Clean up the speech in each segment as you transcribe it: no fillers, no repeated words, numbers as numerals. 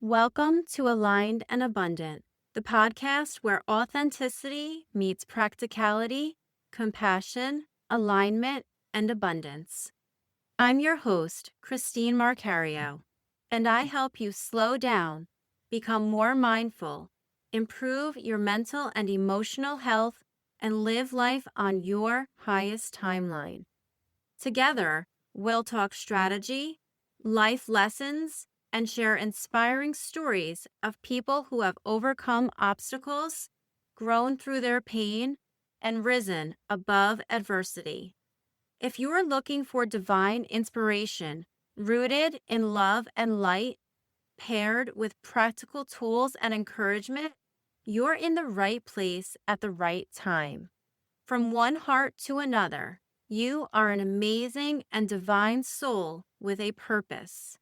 Welcome to Aligned and Abundant, the podcast where authenticity meets practicality, compassion, alignment, and abundance. I'm your host, Christine Marcario, and I help you slow down, become more mindful, improve your mental and emotional health, and live life on your highest timeline. Together, we'll talk strategy, life lessons, and share inspiring stories of people who have overcome obstacles, grown through their pain, and risen above adversity. If you are looking for divine inspiration rooted in love and light, paired with practical tools and encouragement, you're in the right place at the right time. From one heart to another, you are an amazing and divine soul with a purpose.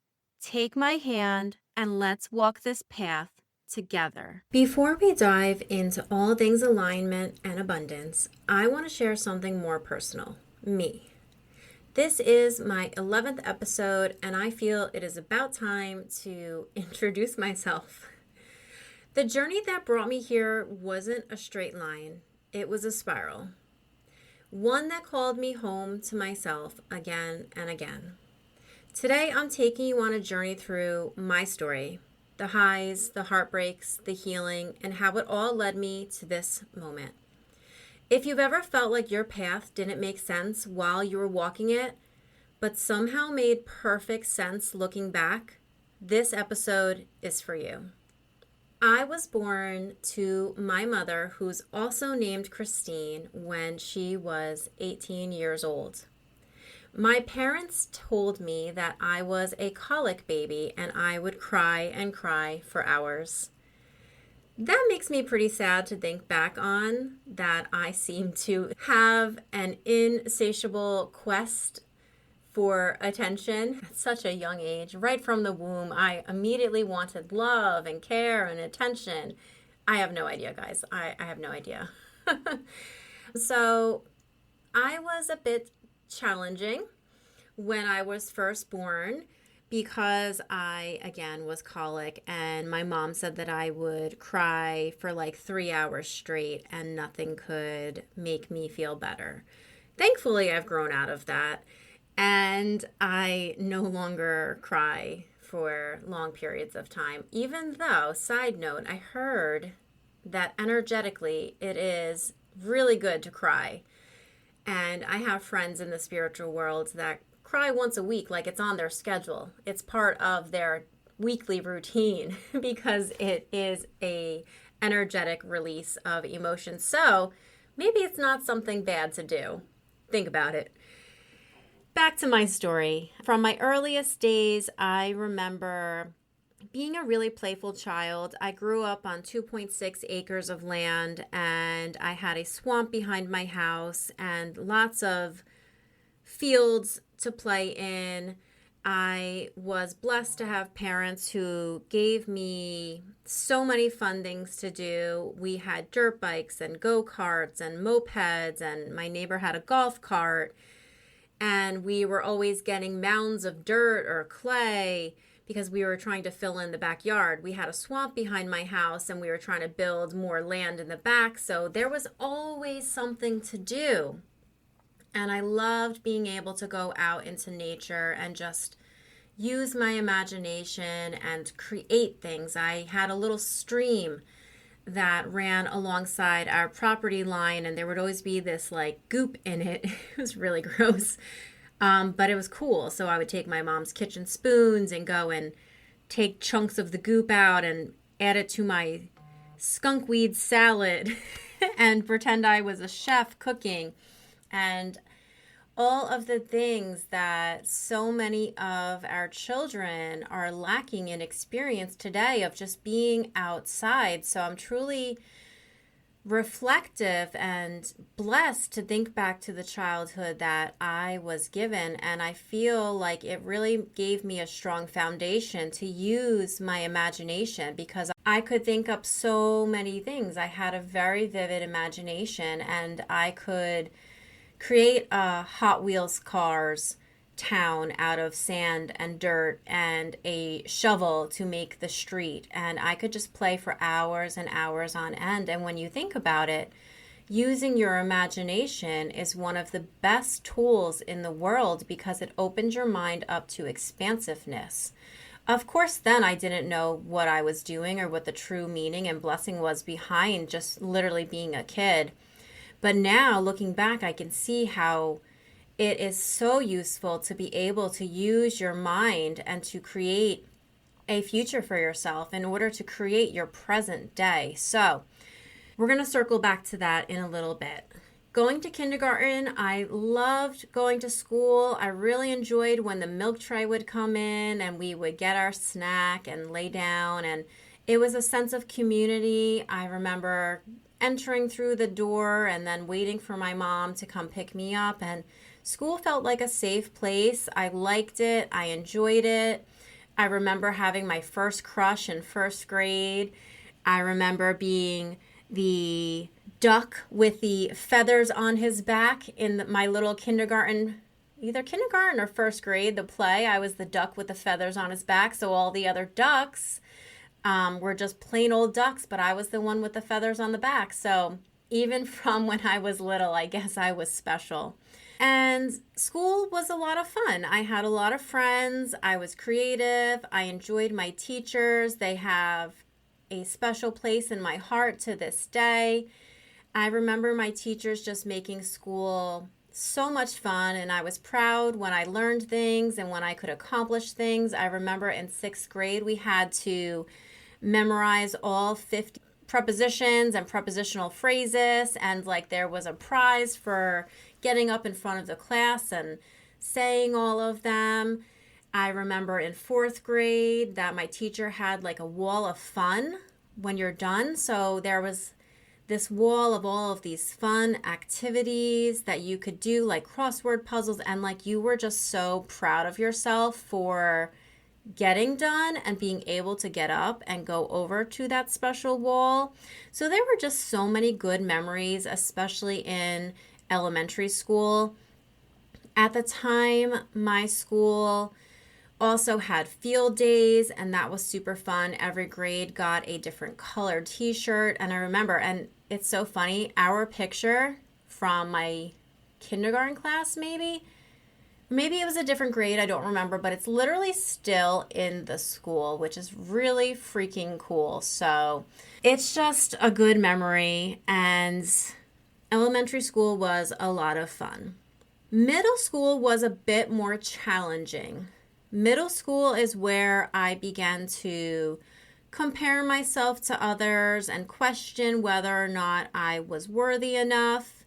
Take my hand and let's walk this path together. Before we dive into all things alignment and abundance, I want to share something more personal, me. This is my 11th episode, and I feel it is about time to introduce myself. The journey that brought me here wasn't a straight line. It was a spiral. One that called me home to myself again and again. Today, I'm taking you on a journey through my story, the highs, the heartbreaks, the healing, and how it all led me to this moment. If you've ever felt like your path didn't make sense while you were walking it, but somehow made perfect sense looking back, this episode is for you. I was born to my mother, who's also named Christine, when she was 18 years old. My parents told me that I was a colic baby and I would cry and cry for hours. That makes me pretty sad to think back on, that I seem to have an insatiable quest for attention at such a young age. Right from the womb, I immediately wanted love and care and attention. I have no idea, guys. I have no idea. So I was a bit challenging when I was first born because I, again, was colic, and my mom said that I would cry for like 3 hours straight and nothing could make me feel better. Thankfully, I've grown out of that. And I no longer cry for long periods of time, even though, side note, I heard that energetically it is really good to cry. And I have friends in the spiritual world that cry once a week, like it's on their schedule. It's part of their weekly routine because it is a energetic release of emotion. So maybe it's not something bad to do. Think about it. Back to my story. From my earliest days, I remember being a really playful child. I grew up on 2.6 acres of land, and I had a swamp behind my house and lots of fields to play in. I was blessed to have parents who gave me so many fun things to do. We had dirt bikes and go-karts and mopeds, and my neighbor had a golf cart. And we were always getting mounds of dirt or clay because we were trying to fill in the backyard. We had a swamp behind my house and we were trying to build more land in the back. So there was always something to do. And I loved being able to go out into nature and just use my imagination and create things. I had a little stream that ran alongside our property line, and there would always be this like goop in it. It was really gross, but it was cool. So I would take my mom's kitchen spoons and go and take chunks of the goop out and add it to my skunkweed salad and pretend I was a chef cooking. And all of the things that so many of our children are lacking in experience today of just being outside. So I'm truly reflective and blessed to think back to the childhood that I was given. And I feel like it really gave me a strong foundation to use my imagination because I could think up so many things. I had a very vivid imagination, and I could create Hot Wheels cars town out of sand and dirt and a shovel to make the street. And I could just play for hours and hours on end. And when you think about it, using your imagination is one of the best tools in the world because it opens your mind up to expansiveness. Of course, then I didn't know what I was doing or what the true meaning and blessing was behind just literally being a kid. But now, looking back, I can see how it is so useful to be able to use your mind and to create a future for yourself in order to create your present day. So, we're going to circle back to that in a little bit. Going to kindergarten, I loved going to school. I really enjoyed when the milk tray would come in and we would get our snack and lay down. And it was a sense of community. I remember entering through the door and then waiting for my mom to come pick me up. And school felt like a safe place. I liked it. I enjoyed it. I remember having my first crush in first grade. I remember being the duck with the feathers on his back in my little kindergarten, either kindergarten or first grade, the play. I was the duck with the feathers on his back. So all the other ducks were just plain old ducks, but I was the one with the feathers on the back. So even from when I was little, I guess I was special. And school was a lot of fun. I had a lot of friends. I was creative. I enjoyed my teachers. They have a special place in my heart to this day. I remember my teachers just making school so much fun, and I was proud when I learned things and when I could accomplish things. I remember in sixth grade we had to memorize all 50 prepositions and prepositional phrases, and like there was a prize for getting up in front of the class and saying all of them. I remember in fourth grade that my teacher had like a wall of fun when you're done. So there was this wall of all of these fun activities that you could do, like crossword puzzles, and like you were just so proud of yourself for getting done and being able to get up and go over to that special wall. So there were just so many good memories, especially in elementary school. At the time, my school also had field days, and that was super fun. Every grade got a different colored t-shirt. And I remember, and it's so funny, our picture from my kindergarten class, maybe it was a different grade, I don't remember, but it's literally still in the school, which is really freaking cool. So it's just a good memory, and elementary school was a lot of fun. Middle school was a bit more challenging. Middle school is where I began to compare myself to others and question whether or not I was worthy enough.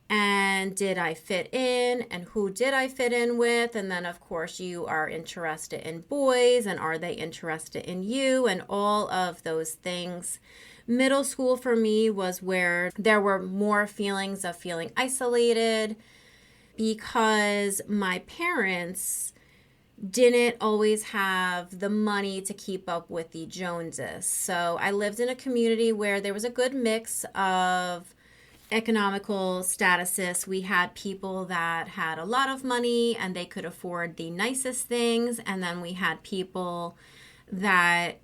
And did I fit in? And who did I fit in with? And then, of course, you are interested in boys, and are they interested in you? And all of those things. Middle school for me was where there were more feelings of feeling isolated because my parents didn't always have the money to keep up with the Joneses. So I lived in a community where there was a good mix of economical statuses. We had people that had a lot of money and they could afford the nicest things, and then we had people that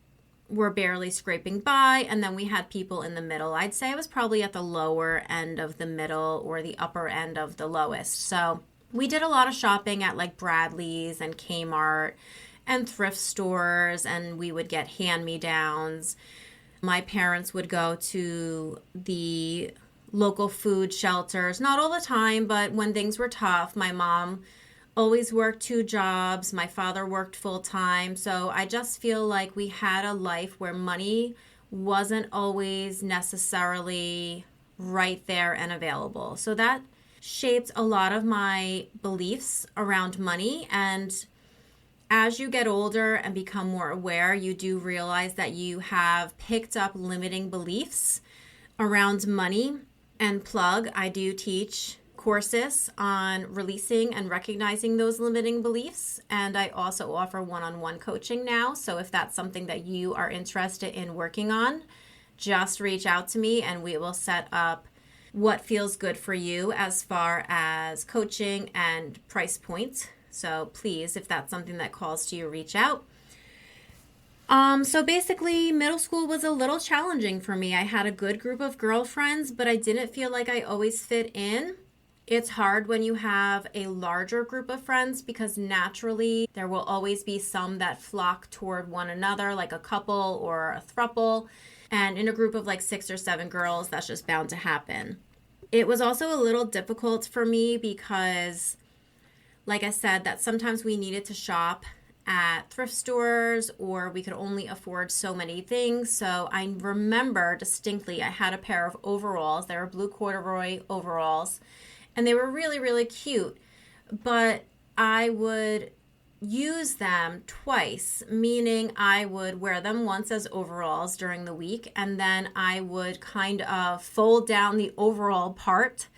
were barely scraping by, and then we had people in the middle. I'd say I was probably at the lower end of the middle or the upper end of the lowest. So we did a lot of shopping at like Bradley's and Kmart and thrift stores, and we would get hand-me-downs. My parents would go to the local food shelters, not all the time, but when things were tough. My mom always worked 2 jobs. My father worked full time. So I just feel like we had a life where money wasn't always necessarily right there and available. So that shaped a lot of my beliefs around money. And as you get older and become more aware, you do realize that you have picked up limiting beliefs around money. And plug, I do teach courses on releasing and recognizing those limiting beliefs. And I also offer one-on-one coaching now. So if that's something that you are interested in working on, just reach out to me and we will set up what feels good for you as far as coaching and price points. So please, if that's something that calls to you, reach out. So basically, middle school was a little challenging for me. I had a good group of girlfriends, but I didn't feel like I always fit in. It's hard when you have a larger group of friends because naturally there will always be some that flock toward one another, like a couple or a throuple. And in a group of like 6 or 7 girls, that's just bound to happen. It was also a little difficult for me because, like I said, that sometimes we needed to shop at thrift stores or we could only afford so many things. So I remember distinctly I had a pair of overalls. They were blue corduroy overalls and they were really, really cute. But I would use them twice, meaning I would wear them once as overalls during the week and then I would kind of fold down the overall part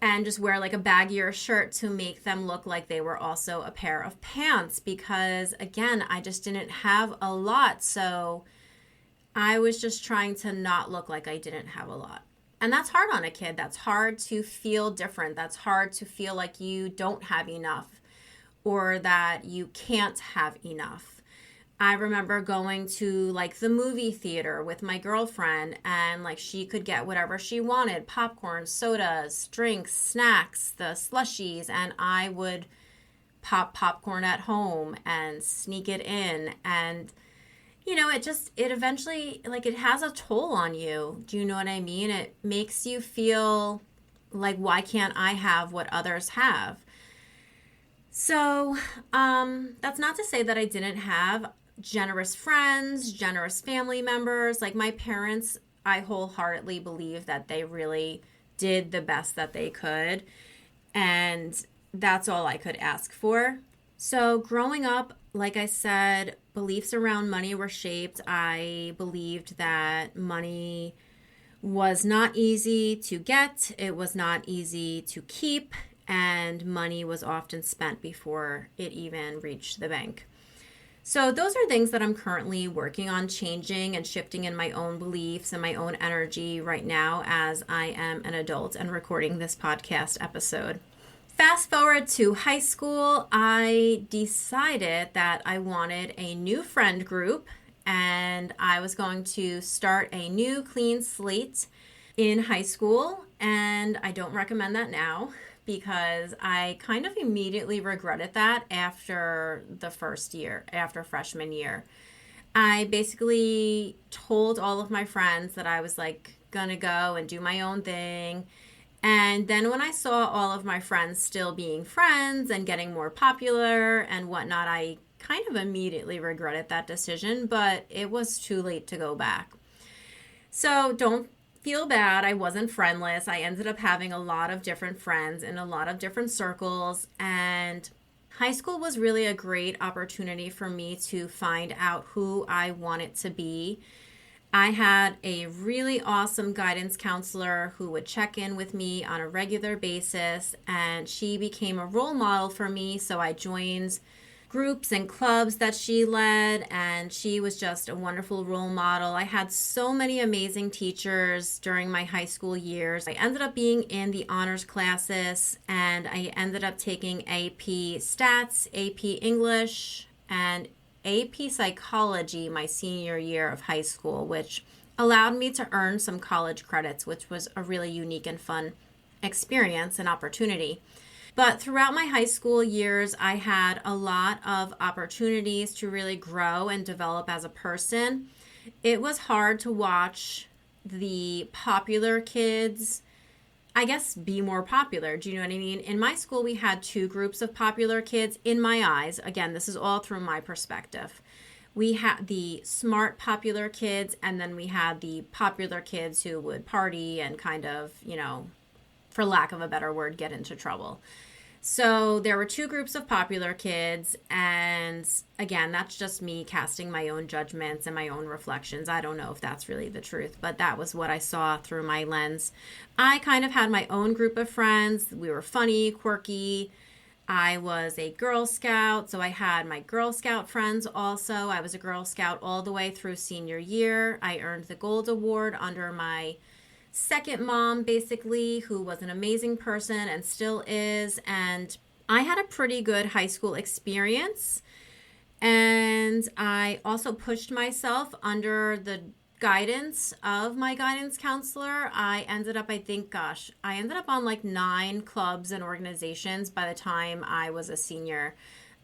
and just wear like a baggier shirt to make them look like they were also a pair of pants because, again, I just didn't have a lot. So I was just trying to not look like I didn't have a lot. And that's hard on a kid. That's hard to feel different. That's hard to feel like you don't have enough or that you can't have enough. I remember going to like the movie theater with my girlfriend and like she could get whatever she wanted, popcorn, sodas, drinks, snacks, the slushies, and I would pop popcorn at home and sneak it in. And it eventually, like, it has a toll on you. Do you know what I mean? It makes you feel like, why can't I have what others have? So that's not to say that I didn't have generous friends, generous family members. Like my parents, I wholeheartedly believe that they really did the best that they could. And that's all I could ask for. So growing up, like I said, beliefs around money were shaped. I believed that money was not easy to get. It was not easy to keep. And money was often spent before it even reached the bank. So those are things that I'm currently working on changing and shifting in my own beliefs and my own energy right now as I am an adult and recording this podcast episode. Fast forward to high school, I decided that I wanted a new friend group and I was going to start a new clean slate in high school. And I don't recommend that now because I kind of immediately regretted that after the first year, after freshman year. I basically told all of my friends that I was like gonna go and do my own thing. And then when I saw all of my friends still being friends and getting more popular and whatnot, I kind of immediately regretted that decision, but it was too late to go back. So don't feel bad. I wasn't friendless. I ended up having a lot of different friends in a lot of different circles. And high school was really a great opportunity for me to find out who I wanted to be. I had a really awesome guidance counselor who would check in with me on a regular basis, and she became a role model for me. So I joined groups and clubs that she led, and she was just a wonderful role model. I had so many amazing teachers during my high school years. I ended up being in the honors classes, and I ended up taking AP Stats, AP English, and AP Psychology my senior year of high school, which allowed me to earn some college credits, which was a really unique and fun experience and opportunity. But throughout my high school years, I had a lot of opportunities to really grow and develop as a person. It was hard to watch the popular kids, I guess, be more popular. Do you know what I mean? In my school, we had 2 groups of popular kids in my eyes. Again, this is all through my perspective. We had the smart popular kids, and then we had the popular kids who would party and kind of, for lack of a better word, get into trouble. So there were 2 groups of popular kids, and again, that's just me casting my own judgments and my own reflections. I don't know if that's really the truth, but that was what I saw through my lens. I kind of had my own group of friends. We were funny, quirky. I was a Girl Scout, so I had my Girl Scout friends also. I was a Girl Scout all the way through senior year. I earned the Gold Award under my second mom, basically, who was an amazing person and still is. And I had a pretty good high school experience, and I also pushed myself under the guidance of my guidance counselor. I ended up on like 9 clubs and organizations by the time I was a senior.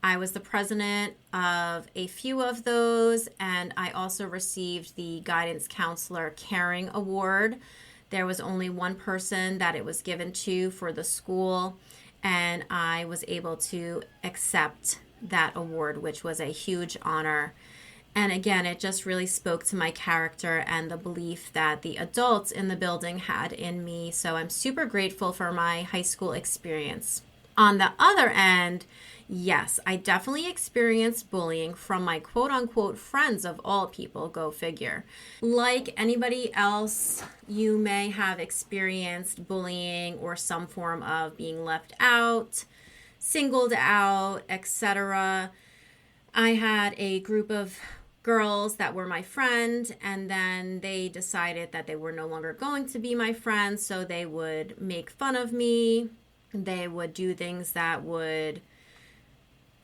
I was the president of a few of those, and I also received the Guidance Counselor Caring Award. There was only one person that it was given to for the school, and I was able to accept that award, which was a huge honor. And again, it just really spoke to my character and the belief that the adults in the building had in me. So I'm super grateful for my high school experience. On the other end, yes, I definitely experienced bullying from my quote unquote friends of all people, go figure. Like anybody else, you may have experienced bullying or some form of being left out, singled out, etc. I had a group of girls that were my friend, and then they decided that they were no longer going to be my friends, so they would make fun of me. They would do things that would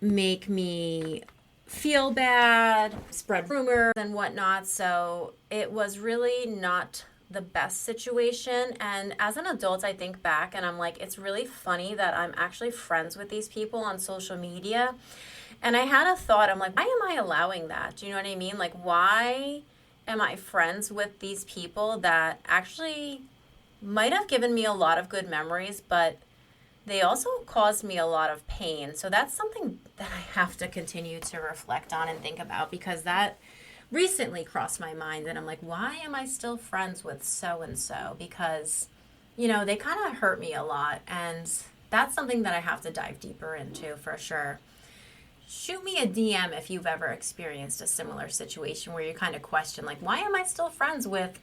make me feel bad, spread rumors and whatnot. So it was really not the best situation. And as an adult, I think back and I'm like, it's really funny that I'm actually friends with these people on social media. And I had a thought, I'm like, why am I allowing that? Do you know what I mean? Like, why am I friends with these people that actually might have given me a lot of good memories, but they also caused me a lot of pain. So that's something that I have to continue to reflect on and think about, because that recently crossed my mind. And I'm like, why am I still friends with so and so? Because, they kind of hurt me a lot. And that's something that I have to dive deeper into for sure. Shoot me a DM if you've ever experienced a similar situation where you kind of question, like, why am I still friends with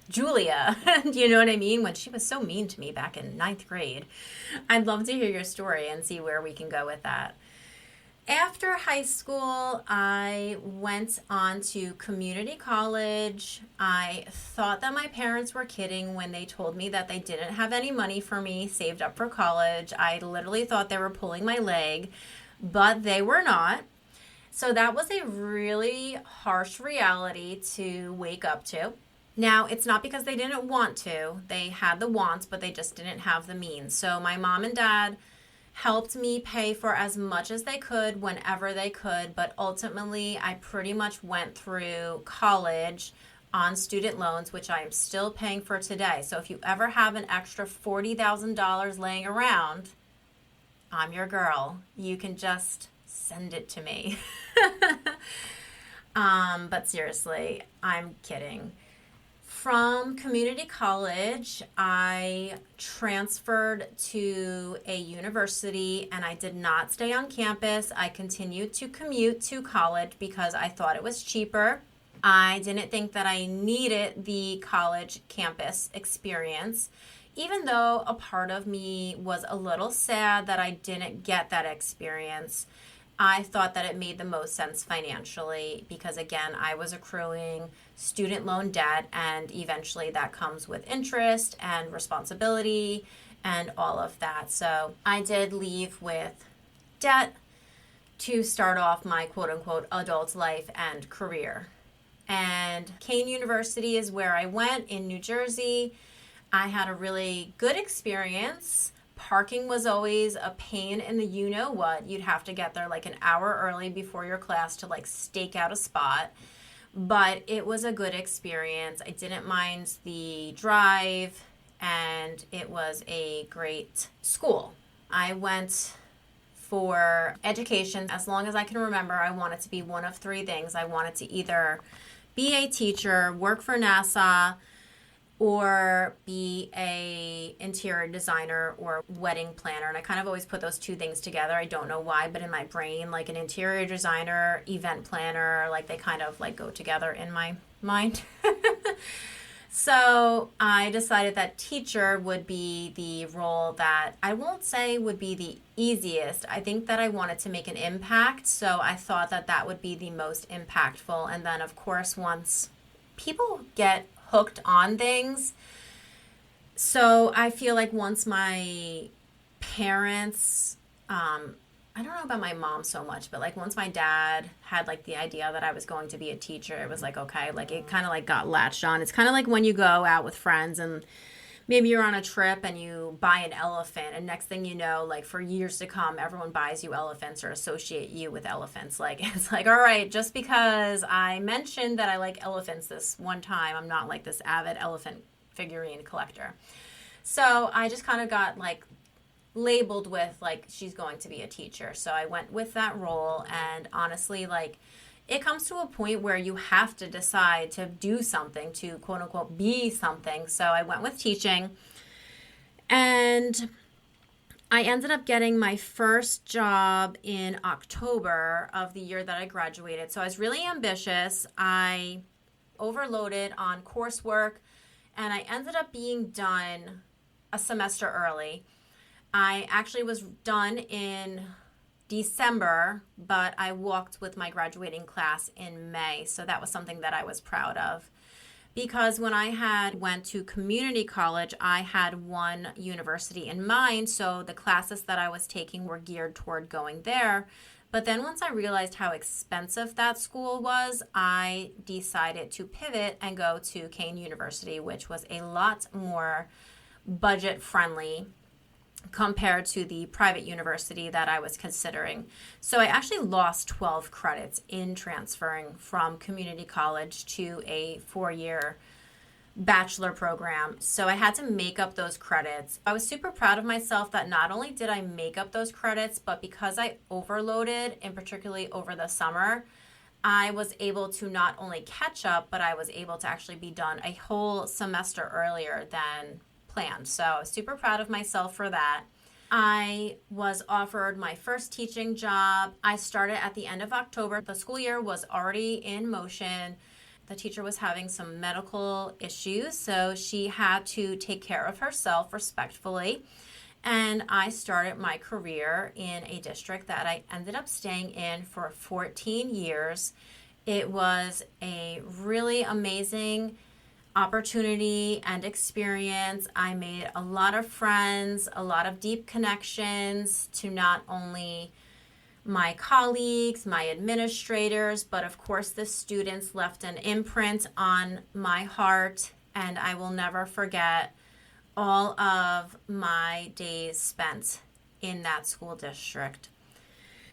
Julia? Do you know what I mean? When she was so mean to me back in 9th grade. I'd love to hear your story and see where we can go with that. After high school, I went on to community college. I thought that my parents were kidding when they told me that they didn't have any money for me saved up for college. I literally thought they were pulling my leg, but they were not. So that was a really harsh reality to wake up to. Now, it's not because they didn't want to. They had the wants, but they just didn't have the means. So my mom and dad helped me pay for as much as they could whenever they could, but ultimately I pretty much went through college on student loans, which I am still paying for today. So if you ever have an extra $40,000 laying around, I'm your girl. You can just send it to me. But seriously, I'm kidding. From community college, I transferred to a university and I did not stay on campus. I continued to commute to college because I thought it was cheaper. I didn't think that I needed the college campus experience, even though a part of me was a little sad that I didn't get that experience. I thought that it made the most sense financially because, again, I was accruing student loan debt, and eventually that comes with interest and responsibility and all of that. So I did leave with debt to start off my quote-unquote adult life and career. And Kane University is where I went in New Jersey. I had a really good experience. Parking was always a pain in the you-know-what. You'd have to get there like an hour early before your class to like stake out a spot. But it was a good experience. I didn't mind the drive, and it was a great school. I went for education. As long as I can remember, I wanted to be one of 3 things. I wanted to either be a teacher, work for NASA, or be a interior designer or wedding planner. And I kind of always put those 2 things together. I don't know why, but in my brain, like an interior designer, event planner, like they kind of like go together in my mind. So I decided that teacher would be the role that I won't say would be the easiest. I think that I wanted to make an impact. So I thought that that would be the most impactful. And then of course, once people get hooked on things. So I feel like once my parents I don't know about my mom so much, but like once my dad had like the idea that I was going to be a teacher, it was like, okay, like it kind of like got latched on. It's kind of like when you go out with friends and maybe you're on a trip and you buy an elephant, and next thing you know, like for years to come, everyone buys you elephants or associate you with elephants. Like it's like, all right, just because I mentioned that I like elephants this one time, I'm not like this avid elephant figurine collector. So I just kind of got like labeled with like she's going to be a teacher. So I went with that role, and honestly, like it comes to a point where you have to decide to do something, to quote unquote be something. So I went with teaching, and I ended up getting my first job in October of the year that I graduated. So I was really ambitious. I overloaded on coursework, and I ended up being done a semester early. I actually was done in December, but I walked with my graduating class in May. So that was something that I was proud of. Because when I had went to community college, I had one university in mind. So the classes that I was taking were geared toward going there. But then once I realized how expensive that school was, I decided to pivot and go to Kane University, which was a lot more budget friendly compared to the private university that I was considering. So I actually lost 12 credits in transferring from community college to a 4-year bachelor program. So I had to make up those credits. I was super proud of myself that not only did I make up those credits, but because I overloaded, and particularly over the summer, I was able to not only catch up, but I was able to actually be done a whole semester earlier than planned. So I was super proud of myself for that. I was offered my first teaching job. I started at the end of October. The school year was already in motion. The teacher was having some medical issues, so she had to take care of herself respectfully. And I started my career in a district that I ended up staying in for 14 years. It was a really amazing opportunity and experience. I made a lot of friends, a lot of deep connections to not only my colleagues, my administrators, but of course the students left an imprint on my heart, and I will never forget all of my days spent in that school district.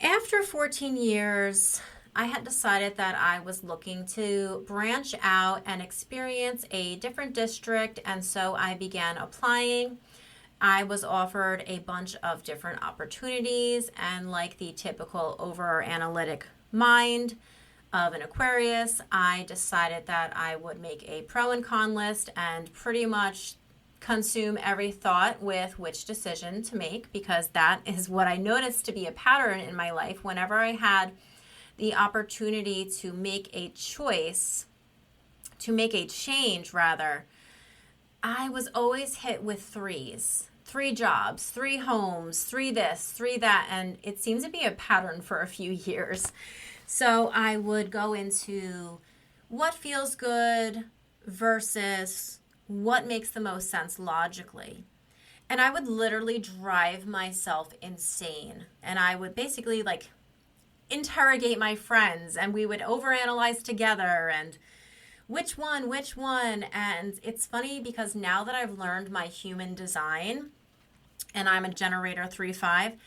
After 14 years, I had decided that I was looking to branch out and experience a different district, and so I began applying. I was offered a bunch of different opportunities, and like the typical over analytic mind of an Aquarius, I decided that I would make a pro and con list and pretty much consume every thought with which decision to make, because that is what I noticed to be a pattern in my life. Whenever I had the opportunity to make a choice, to make a change rather, I was always hit with threes. 3 jobs, 3 homes, 3 this, 3 that, and it seems to be a pattern for a few years. So I would go into what feels good versus what makes the most sense logically. And I would literally drive myself insane. And I would basically like interrogate my friends, and we would overanalyze together and which one. And it's funny because now that I've learned my human design, and I'm a generator 3-5,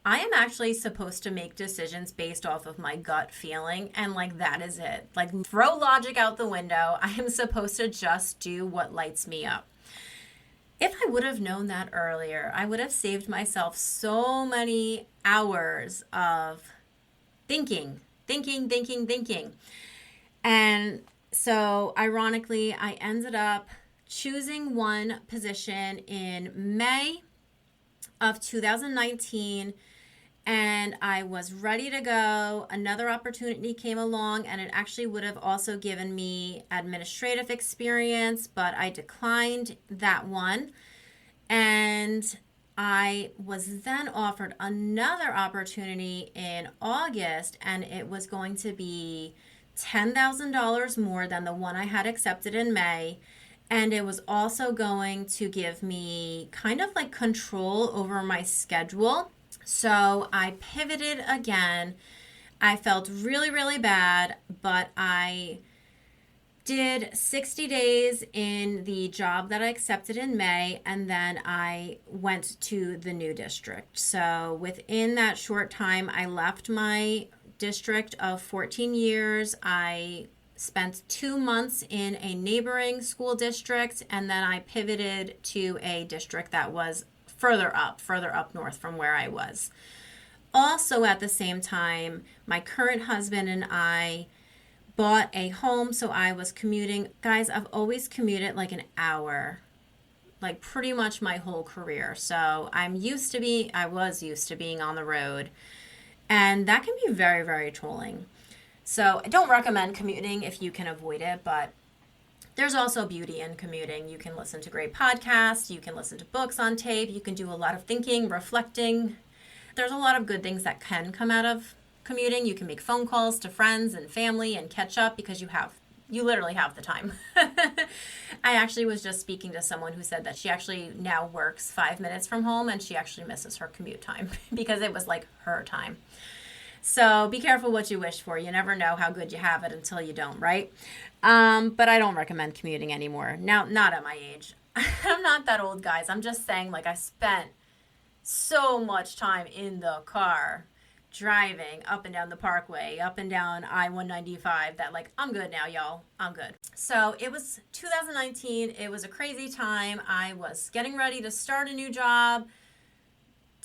I am actually supposed to make decisions based off of my gut feeling, and like that is it. Like throw logic out the window. I am supposed to just do what lights me up. If I would have known that earlier, I would have saved myself so many hours of thinking. And so ironically, I ended up choosing one position in May of 2019, and I was ready to go. Another opportunity came along, and it actually would have also given me administrative experience, but I declined that one. And I was then offered another opportunity in August, and it was going to be $10,000 more than the one I had accepted in May. And it was also going to give me kind of like control over my schedule. So I pivoted again. I felt really, really bad, but I did 60 days in the job that I accepted in May, and then I went to the new district. So within that short time, I left my district of 14 years. I spent 2 months in a neighboring school district, and then I pivoted to a district that was further up north from where I was. Also, at the same time, my current husband and I bought a home, so I was commuting. Guys, I've always commuted like an hour, like pretty much my whole career. So I was used to being on the road, and that can be very, very tolling. So I don't recommend commuting if you can avoid it, but there's also beauty in commuting. You can listen to great podcasts, you can listen to books on tape, you can do a lot of thinking, reflecting. There's a lot of good things that can come out of commuting. You can make phone calls to friends and family and catch up because you literally have the time. I actually was just speaking to someone who said that she actually now works 5 minutes from home and she actually misses her commute time because it was like her time. So be careful what you wish for. You never know how good you have it until you don't, right? But I don't recommend commuting anymore. Now, not at my age. I'm not that old, guys. I'm just saying, like, I spent so much time in the car driving up and down the parkway, up and down I-195 that, like, I'm good now, y'all. I'm good. So it was 2019. It was a crazy time. I was getting ready to start a new job,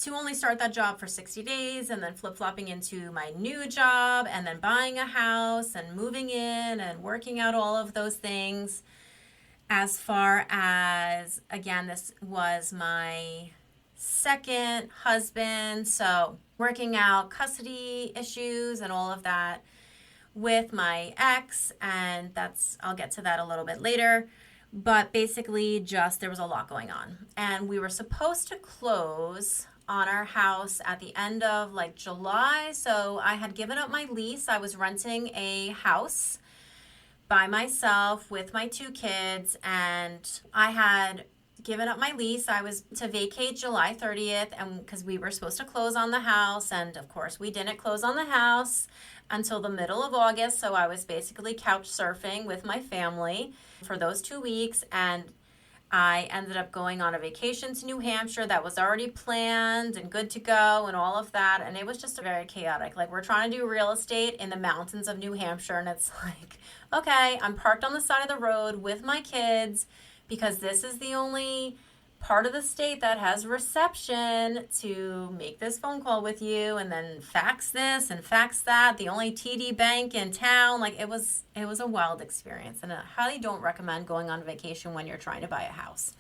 to only start that job for 60 days and then flip-flopping into my new job and then buying a house and moving in and working out all of those things. As far as, again, this was my second husband, so working out custody issues and all of that with my ex, and I'll get to that a little bit later. But basically, just there was a lot going on, and we were supposed to close on our house at the end of like July. So I had given up my lease. I was renting a house by myself with my 2 kids, and I had given up my lease. I was to vacate July 30th, and because we were supposed to close on the house, and of course we didn't close on the house until the middle of August. So I was basically couch surfing with my family for those 2 weeks, and I ended up going on a vacation to New Hampshire that was already planned and good to go and all of that. And it was just very chaotic. Like, we're trying to do real estate in the mountains of New Hampshire. And it's like, okay, I'm parked on the side of the road with my kids because this is the only part of the state that has reception to make this phone call with you and then fax this and fax that. The only TD bank in town. Like, it was a wild experience, and I highly don't recommend going on vacation when you're trying to buy a house.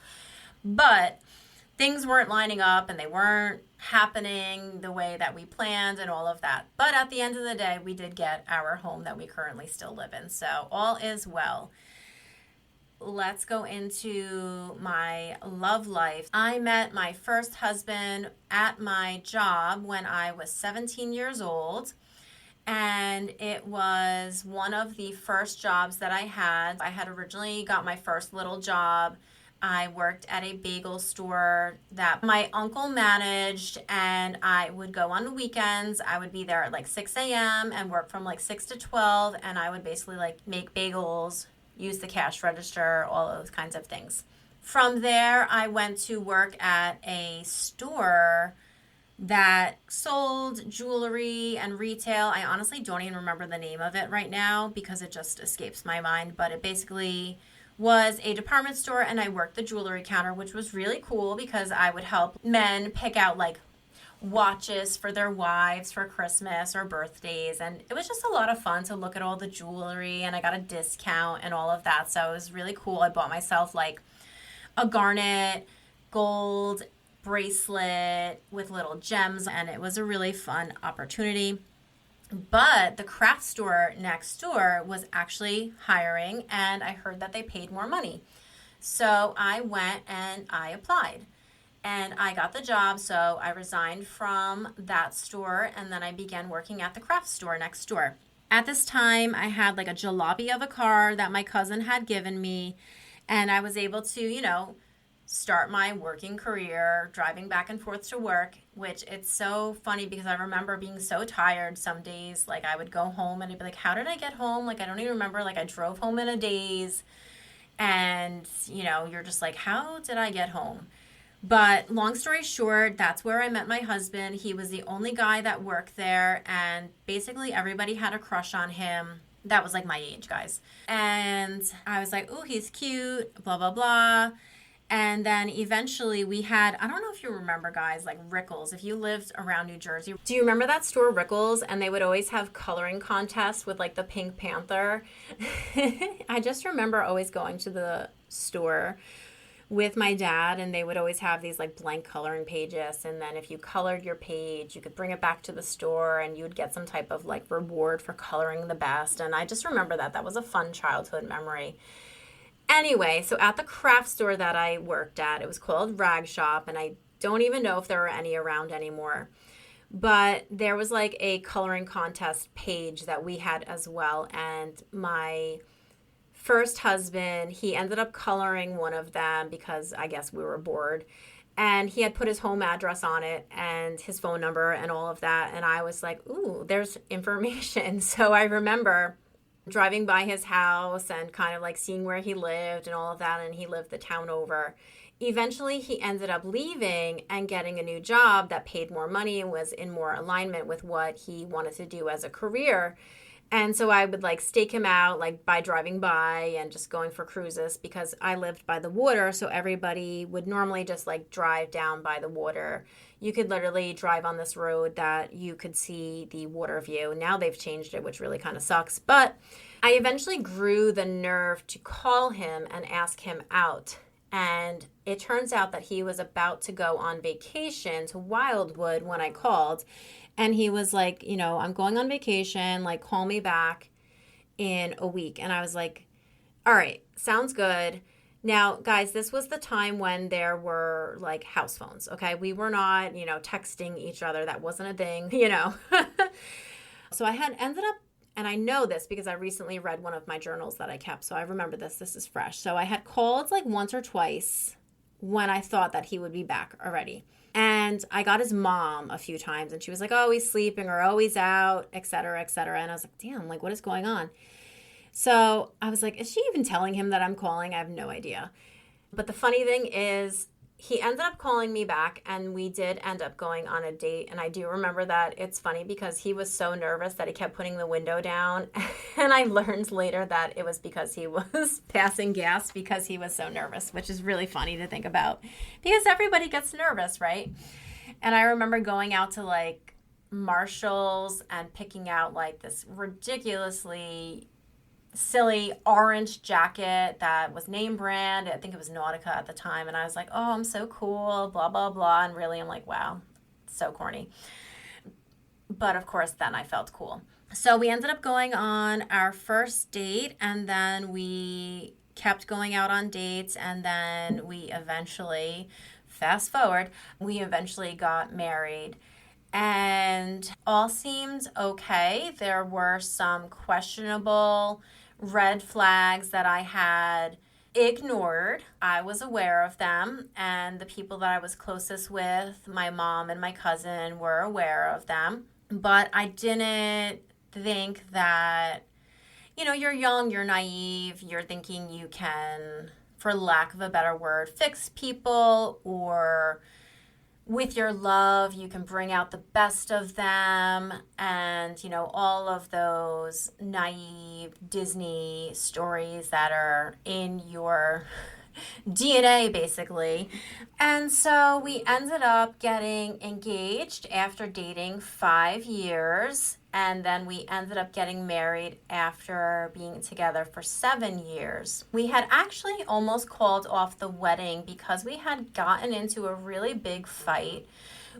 But things weren't lining up and they weren't happening the way that we planned and all of that. But at the end of the day, we did get our home that we currently still live in. So all is well. Let's go into my love life. I met my first husband at my job when I was 17 years old, and it was one of the first jobs that I had. I had originally got my first little job. I worked at a bagel store that my uncle managed, and I would go on the weekends. I would be there at like 6 a.m. and work from like 6 to 12, and I would basically like make bagels, use the cash register, all those kinds of things. From there, I went to work at a store that sold jewelry and retail. I honestly don't even remember the name of it right now because it just escapes my mind, but it basically was a department store, and I worked the jewelry counter, which was really cool because I would help men pick out like watches for their wives for Christmas or birthdays, and it was just a lot of fun to look at all the jewelry, and I got a discount and all of that, so it was really cool. I bought myself like a garnet gold bracelet with little gems, and it was a really fun opportunity. But the craft store next door was actually hiring, and I heard that they paid more money, so I went and I applied. And I got the job, so I resigned from that store, and then I began working at the craft store next door. At this time, I had like a jalopy of a car that my cousin had given me, and I was able to, start my working career, driving back and forth to work. which it's so funny because I remember being so tired some days. Like I would go home and I'd be like, how did I get home? Like I don't even remember. Like I drove home in a daze. And, you're just like, how did I get home? But long story short, that's where I met my husband. He was the only guy that worked there. And basically everybody had a crush on him. That was like my age, guys. And I was like, oh, he's cute, blah, blah, blah. And then eventually we had, I don't know if you remember, guys, like Rickles. If you lived around New Jersey, do you remember that store Rickles? And they would always have coloring contests with like the Pink Panther. I just remember always going to the store with my dad, and they would always have these like blank coloring pages. And then if you colored your page, you could bring it back to the store and you would get some type of like reward for coloring the best. And I just remember that. That was a fun childhood memory. Anyway, so at the craft store that I worked at, it was called Rag Shop, and I don't even know if there are any around anymore. But there was like a coloring contest page that we had as well, and my first husband, he ended up coloring one of them because I guess we were bored. And he had put his home address on it and his phone number and all of that. And I was like, ooh, there's information. So I remember driving by his house and kind of like seeing where he lived and all of that, and he lived the town over. Eventually he ended up leaving and getting a new job that paid more money and was in more alignment with what he wanted to do as a career. And so I would like stake him out like by driving by and just going for cruises because I lived by the water. So everybody would normally just like drive down by the water. You could literally drive on this road that you could see the water view. Now they've changed it, which really kind of sucks. But I eventually grew the nerve to call him and ask him out. And it turns out that he was about to go on vacation to Wildwood when I called. And he was like, I'm going on vacation, like call me back in a week. And I was like, all right, sounds good. Now, guys, this was the time when there were like house phones, okay? We were not, texting each other. That wasn't a thing, So I had ended up, and I know this because I recently read one of my journals that I kept, so I remember this. This is fresh. So I had called like once or twice when I thought that he would be back already. And I got his mom a few times, and she was like, oh, he's sleeping or oh, he's out, et cetera, et cetera. And I was like, damn, like what is going on? So I was like, is she even telling him that I'm calling? I have no idea. But the funny thing is he ended up calling me back, and we did end up going on a date. And I do remember that. It's funny because he was so nervous that he kept putting the window down. And I learned later that it was because he was passing gas because he was so nervous, which is really funny to think about because everybody gets nervous, right? And I remember going out to like Marshall's and picking out like this ridiculously silly orange jacket that was name brand. I think it was Nautica at the time. And I was like, oh, I'm so cool, blah, blah, blah. And really, I'm like, wow, so corny. But of course, then I felt cool. So we ended up going on our first date, and then we kept going out on dates. And then we eventually, fast forward, we eventually got married. And all seemed okay. There were some questionable red flags that I had ignored. I was aware of them, and the people that I was closest with, my mom and my cousin, were aware of them. But I didn't think that, you're young, you're naive, you're thinking you can, for lack of a better word, fix people, or with your love, you can bring out the best of them, and, all of those naive Disney stories that are in your DNA, basically. And so we ended up getting engaged after dating 5 years, and then we ended up getting married after being together for 7 years. We had actually almost called off the wedding because we had gotten into a really big fight.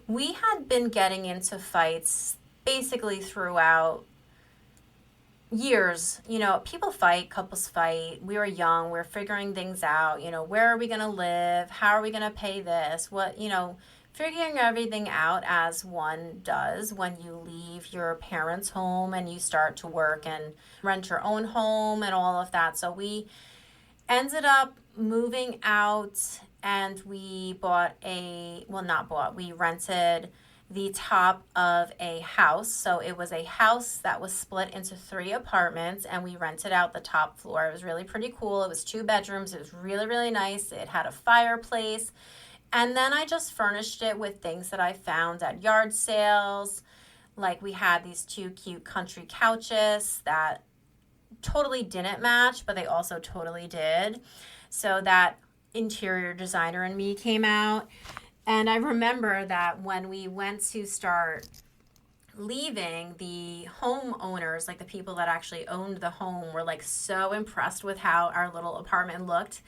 We had been getting into fights basically throughout years. People fight, couples fight. We were young, we were figuring things out. Where are we going to live? How are we going to pay this? Figuring everything out as one does when you leave your parents' home and you start to work and rent your own home and all of that. So we ended up moving out, and we rented the top of a house. So it was a house that was split into 3 apartments, and we rented out the top floor. It was really pretty cool. It was 2 bedrooms. It was really, really nice. It had a fireplace. And then I just furnished it with things that I found at yard sales. Like we had these 2 cute country couches that totally didn't match, but they also totally did. So that interior designer in me came out. And I remember that when we went to start leaving, the homeowners, like the people that actually owned the home, were like so impressed with how our little apartment looked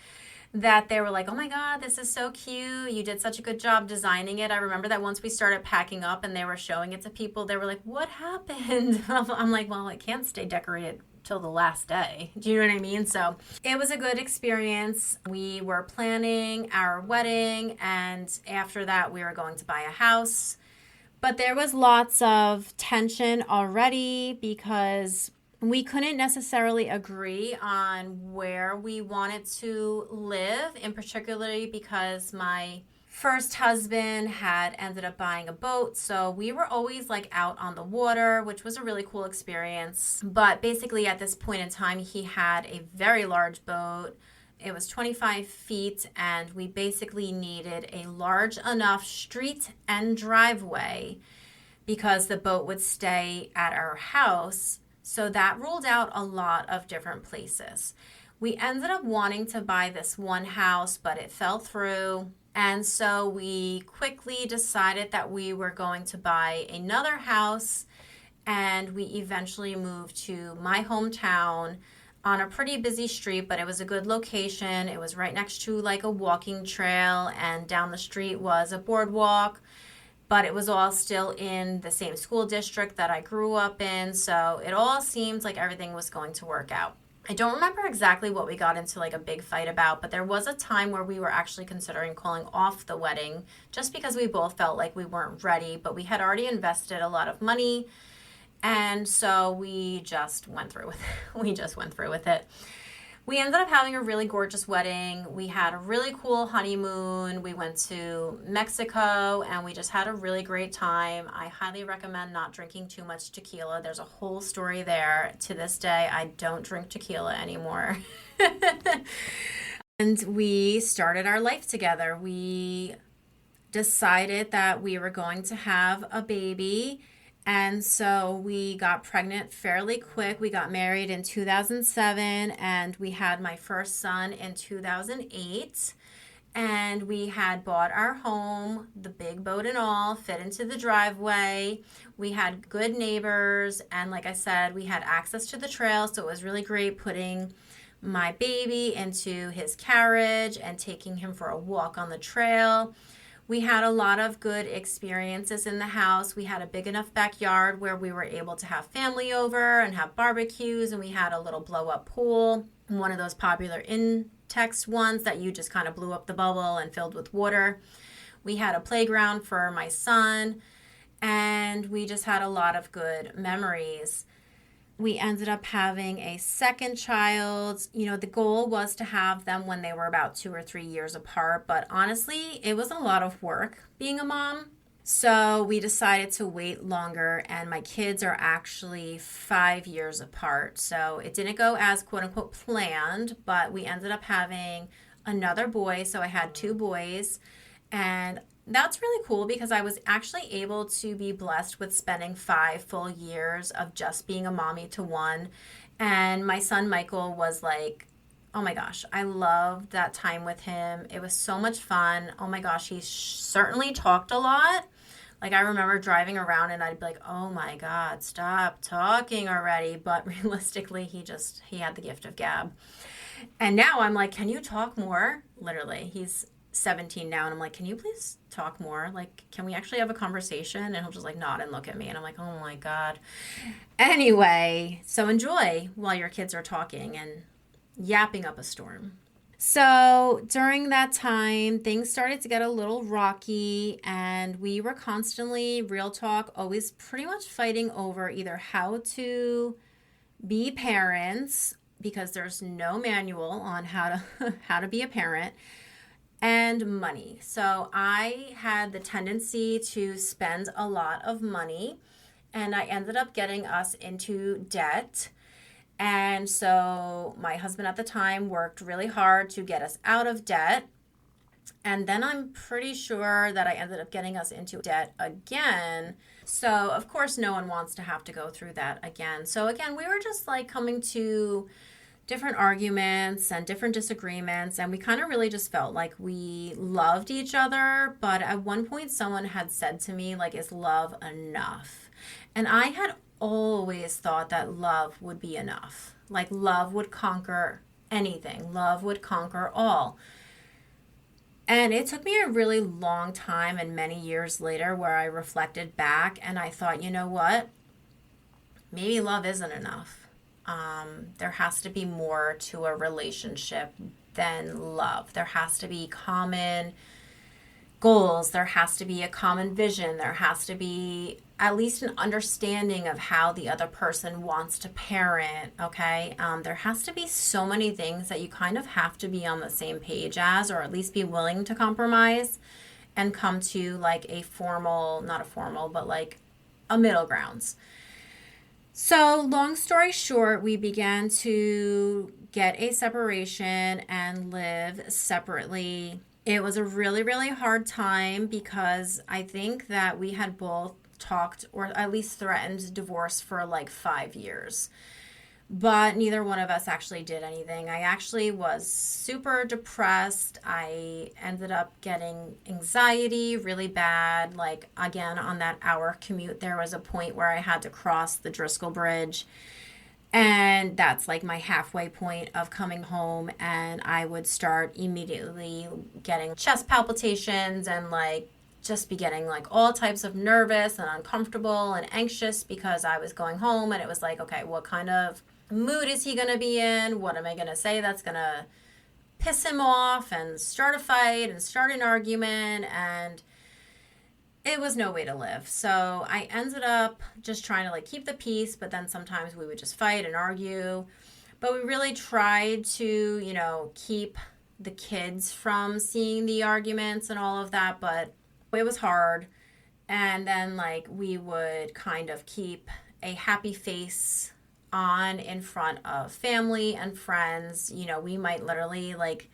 that they were like, oh my God, this is so cute. You did such a good job designing it. I remember that once we started packing up and they were showing it to people, they were like, what happened? I'm like, well, it can't stay decorated till the last day. Do you know what I mean? So it was a good experience. We were planning our wedding, and after that, we were going to buy a house. But there was lots of tension already because we couldn't necessarily agree on where we wanted to live, in particularly because my first husband had ended up buying a boat. So we were always like out on the water, which was a really cool experience. But basically, at this point in time, he had a very large boat. It was 25 feet, and we basically needed a large enough street and driveway because the boat would stay at our house. So that ruled out a lot of different places. We ended up wanting to buy this one house, but it fell through. And so we quickly decided that we were going to buy another house, and we eventually moved to my hometown on a pretty busy street, but it was a good location. It was right next to like a walking trail, and down the street was a boardwalk, but it was all still in the same school district that I grew up in. So it all seemed like everything was going to work out. I don't remember exactly what we got into like a big fight about, but there was a time where we were actually considering calling off the wedding just because we both felt like we weren't ready, but we had already invested a lot of money. And so we just went through with it. We just went through with it. We ended up having a really gorgeous wedding. We had a really cool honeymoon. We went to Mexico and we just had a really great time. I highly recommend not drinking too much tequila. There's a whole story there. To this day, I don't drink tequila anymore. And we started our life together. We decided that we were going to have a baby. And so we got pregnant fairly quick. We got married in 2007, and we had my first son in 2008. And we had bought our home, the big boat and all, fit into the driveway. We had good neighbors, and like I said, we had access to the trail, so it was really great putting my baby into his carriage and taking him for a walk on the trail. We had a lot of good experiences in the house. We had a big enough backyard where we were able to have family over and have barbecues, and we had a little blow-up pool, one of those popular in-text ones that you just kind of blew up the bubble and filled with water. We had a playground for my son, and we just had a lot of good memories. We ended up having a second child. You know, the goal was to have them when they were about 2 or 3 years apart, but honestly, it was a lot of work being a mom. So we decided to wait longer, and my kids are actually 5 years apart. So it didn't go as quote unquote planned, but we ended up having another boy. So I had 2 boys, and that's really cool because I was actually able to be blessed with spending 5 full years of just being a mommy to one. And my son Michael was like, oh my gosh, I loved that time with him. It was so much fun. Oh my gosh, he certainly talked a lot. Like I remember driving around and I'd be like, oh my God, stop talking already. But realistically, he had the gift of gab. And now I'm like, can you talk more? Literally, he's 17 now, and I'm like, can you please talk more? Like, can we actually have a conversation? And he'll just like nod and look at me, and I'm like, oh my God. Anyway, so enjoy while your kids are talking and yapping up a storm. So during that time, things started to get a little rocky, and we were constantly, real talk, always pretty much fighting over either how to be parents, because there's no manual on how to how to be a parent, and money. So I had the tendency to spend a lot of money, and I ended up getting us into debt. And so my husband at the time worked really hard to get us out of debt. And then I'm pretty sure that I ended up getting us into debt again. So, of course, no one wants to have to go through that again. So, again, we were just like coming to different arguments and different disagreements. And we kind of really just felt like we loved each other. But at one point, someone had said to me, like, is love enough? And I had always thought that love would be enough. Like, love would conquer anything, love would conquer all. And it took me a really long time and many years later where I reflected back and I thought, you know what? Maybe love isn't enough. There has to be more to a relationship than love. There has to be common goals. There has to be a common vision. There has to be at least an understanding of how the other person wants to parent. Okay. There has to be so many things that you kind of have to be on the same page as, or at least be willing to compromise and come to like a formal, not a formal, but like a middle grounds. So, long story short, we began to get a separation and live separately. It was a really, really hard time because I think that we had both talked or at least threatened divorce for like 5 years. But neither one of us actually did anything. I actually was super depressed. I ended up getting anxiety really bad. Like, again, on that hour commute, there was a point where I had to cross the Driscoll Bridge. And that's like my halfway point of coming home. And I would start immediately getting chest palpitations and like just be getting like all types of nervous and uncomfortable and anxious because I was going home. And it was like, okay, what kind of mood is he going to be in? What am I going to say that's going to piss him off and start a fight and start an argument? And it was no way to live. So I ended up just trying to like keep the peace, but then sometimes we would just fight and argue. But we really tried to, keep the kids from seeing the arguments and all of that, but it was hard. And then like we would kind of keep a happy face on in front of family and friends. We might literally like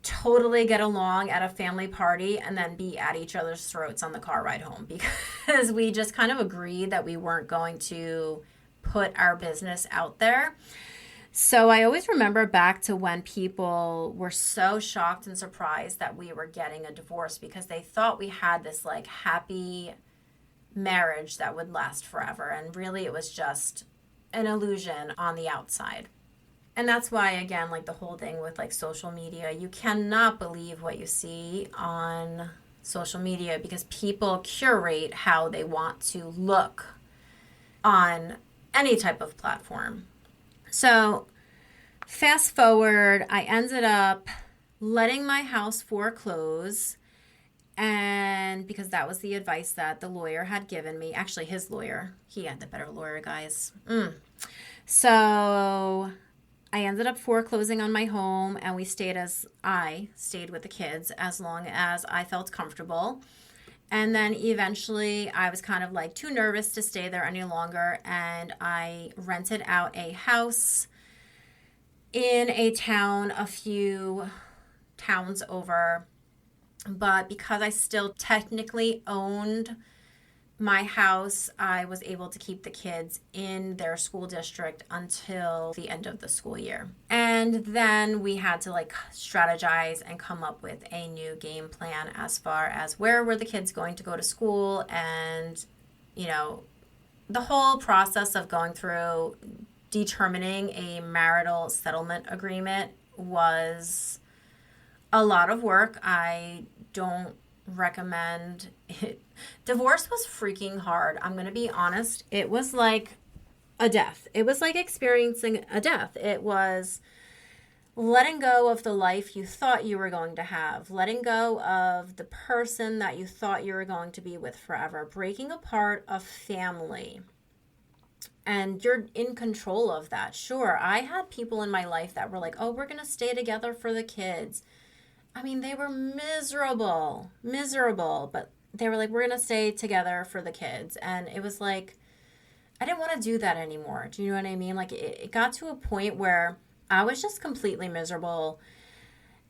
totally get along at a family party and then be at each other's throats on the car ride home because we just kind of agreed that we weren't going to put our business out there. So I always remember back to when people were so shocked and surprised that we were getting a divorce because they thought we had this like happy marriage that would last forever. And really it was just an illusion on the outside. And that's why, again, like the whole thing with like social media, you cannot believe what you see on social media because people curate how they want to look on any type of platform. So fast forward, I ended up letting my house foreclose. And because that was the advice that the lawyer had given me, actually his lawyer, he had the better lawyer, guys. So I ended up foreclosing on my home and I stayed with the kids as long as I felt comfortable. And then eventually I was kind of like too nervous to stay there any longer. And I rented out a house in a town a few towns over. But because I still technically owned my house, I was able to keep the kids in their school district until the end of the school year. And then we had to like strategize and come up with a new game plan as far as where were the kids going to go to school. And, the whole process of going through determining a marital settlement agreement was a lot of work. I don't recommend it. Divorce was freaking hard. I'm going to be honest. It was like a death. It was like experiencing a death. It was letting go of the life you thought you were going to have, letting go of the person that you thought you were going to be with forever, breaking apart a family. And you're in control of that. Sure, I had people in my life that were like, oh, we're going to stay together for the kids. I mean, they were miserable, miserable, but they were like, we're going to stay together for the kids. And it was like, I didn't want to do that anymore. Do you know what I mean? Like, it got to a point where I was just completely miserable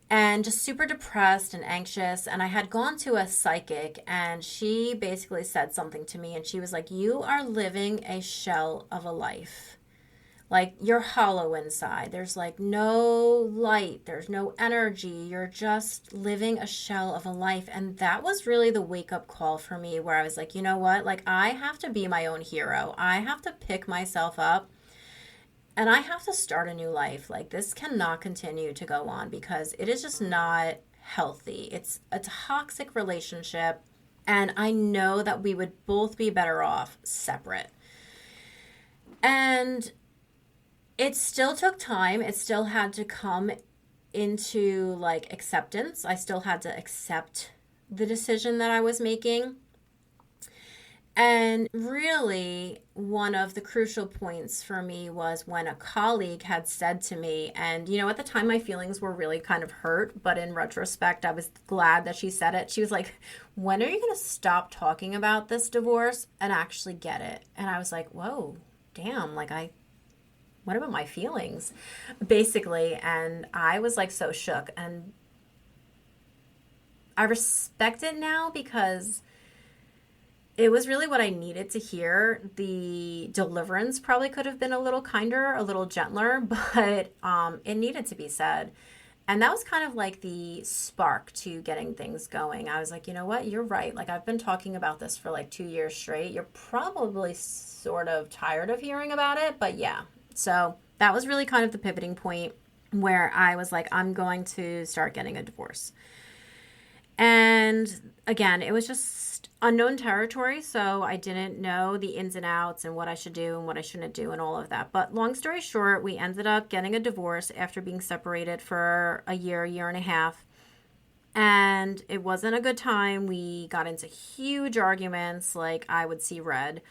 and just super depressed and anxious. And I had gone to a psychic, and she basically said something to me. And she was like, you are living a shell of a life. Like, you're hollow inside. There's like no light, there's no energy. You're just living a shell of a life. And that was really the wake up call for me, where I was like, you know what? Like, I have to be my own hero. I have to pick myself up and I have to start a new life. Like, this cannot continue to go on because it is just not healthy. It's a toxic relationship. And I know that we would both be better off separate. And it still took time. It still had to come into like acceptance. I still had to accept the decision that I was making. And really, one of the crucial points for me was when a colleague had said to me, and at the time my feelings were really kind of hurt, but in retrospect, I was glad that she said it. She was like, when are you going to stop talking about this divorce and actually get it? And I was like, whoa, damn, like what about my feelings? Basically, and I was like so shook, and I respect it now because it was really what I needed to hear. The deliverance probably could have been a little kinder, a little gentler, but it needed to be said. And that was kind of like the spark to getting things going. I was like, you know what? You're right. Like, I've been talking about this for like 2 years straight. You're probably sort of tired of hearing about it, but yeah. So that was really kind of the pivoting point where I was like, I'm going to start getting a divorce. And again, it was just unknown territory, so I didn't know the ins and outs and what I should do and what I shouldn't do and all of that. But long story short, we ended up getting a divorce after being separated for a year and a half. And it wasn't a good time. We got into huge arguments, like I would see red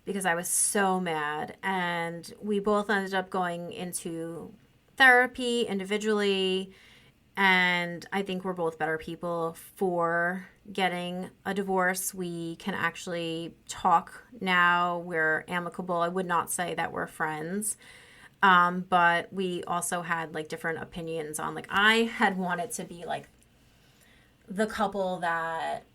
because I was so mad. And we both ended up going into therapy individually. And I think we're both better people for getting a divorce. We can actually talk now. We're amicable. I would not say that we're friends. But we also had like different opinions on, like, I had wanted to be like the couple that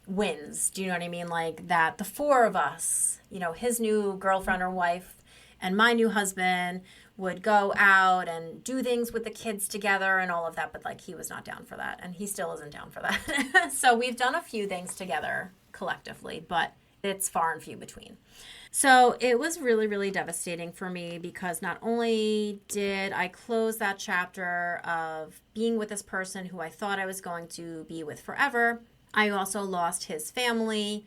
wins. Do you know what I mean? Like, that the four of us, his new girlfriend or wife and my new husband would go out and do things with the kids together and all of that. But like, he was not down for that. And he still isn't down for that. So we've done a few things together collectively, but it's far and few between. So it was really, really devastating for me because not only did I close that chapter of being with this person who I thought I was going to be with forever, I also lost his family